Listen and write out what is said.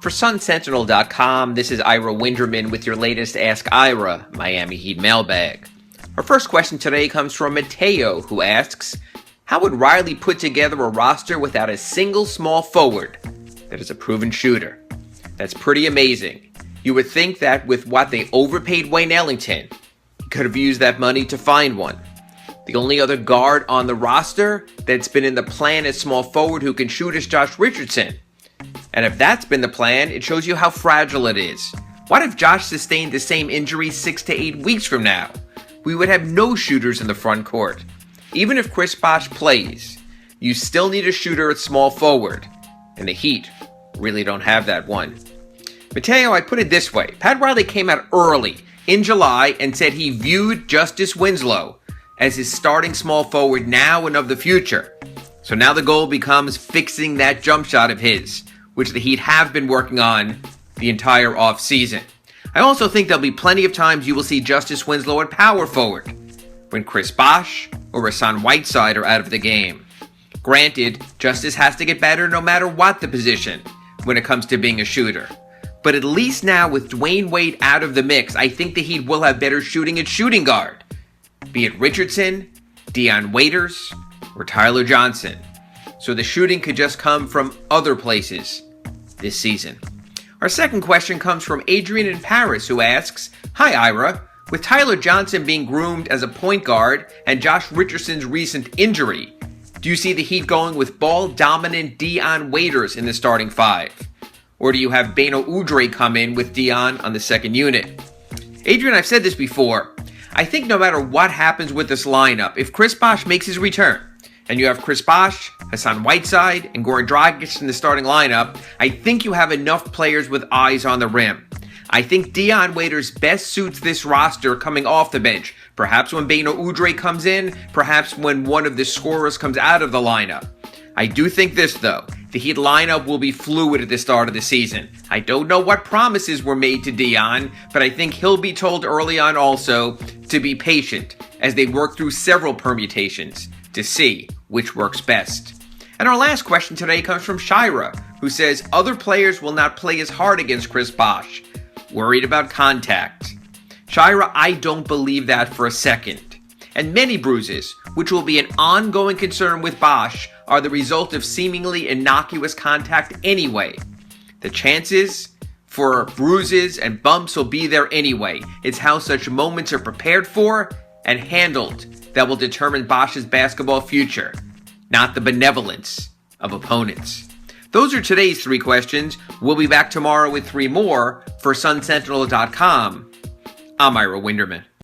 For Sentinel.com, this is Ira Winderman with your latest Ask Ira Miami Heat mailbag. Our first question today comes from Mateo, who asks, how would Riley put together a roster without a single small forward that is a proven shooter? That's pretty amazing. You would think that with what they overpaid Wayne Ellington, he could have used that money to find one. The only other guard on the roster that's been in the plan as small forward who can shoot is Josh Richardson. And if that's been the plan, it shows you how fragile it is. What if Josh sustained the same injury 6 to 8 weeks from now? We would have no shooters in the front court. Even if Chris Bosh plays, you still need a shooter at small forward. And the Heat really don't have that one. Mateo, I put it this way. Pat Riley came out early in July and said he viewed Justice Winslow as his starting small forward now and of the future. So now the goal becomes fixing that jump shot of his, which the Heat have been working on the entire offseason. I also think there'll be plenty of times you will see Justice Winslow at power forward when Chris Bosh or Hassan Whiteside are out of the game. Granted, Justice has to get better no matter what the position when it comes to being a shooter. But at least now with Dwayne Wade out of the mix, I think the Heat will have better shooting at shooting guard. Be it Richardson, Dion Waiters, or Tyler Johnson. So the shooting could just come from other places this season. Our second question comes from Adrian in Paris, who asks, hi Ira, with Tyler Johnson being groomed as a point guard and Josh Richardson's recent injury, do you see the Heat going with ball-dominant Dion Waiters in the starting five? Or do you have Beno Udrih come in with Dion on the second unit? Adrian, I've said this before. I think no matter what happens with this lineup, if Chris Bosh makes his return, and you have Chris Bosh, Hassan Whiteside, and Goran Dragic in the starting lineup, I think you have enough players with eyes on the rim. I think Dion Waiters best suits this roster coming off the bench. Perhaps when Beno Udrih comes in, perhaps when one of the scorers comes out of the lineup. I do think this, though. The Heat lineup will be fluid at the start of the season. I don't know what promises were made to Dion, but I think he'll be told early on also to be patient as they work through several permutations to see which works best. And our last question today comes from Shira, who says other players will not play as hard against Chris Bosh. Worried about contact. Shira, I don't believe that for a second. And many bruises, which will be an ongoing concern with Bosh, are the result of seemingly innocuous contact anyway. The chances for bruises and bumps will be there anyway. It's how such moments are prepared for and handled that will determine Bosh's basketball future, not the benevolence of opponents. Those are today's 3 questions. We'll be back tomorrow with 3 more. For SunSentinel.com, I'm Ira Winderman.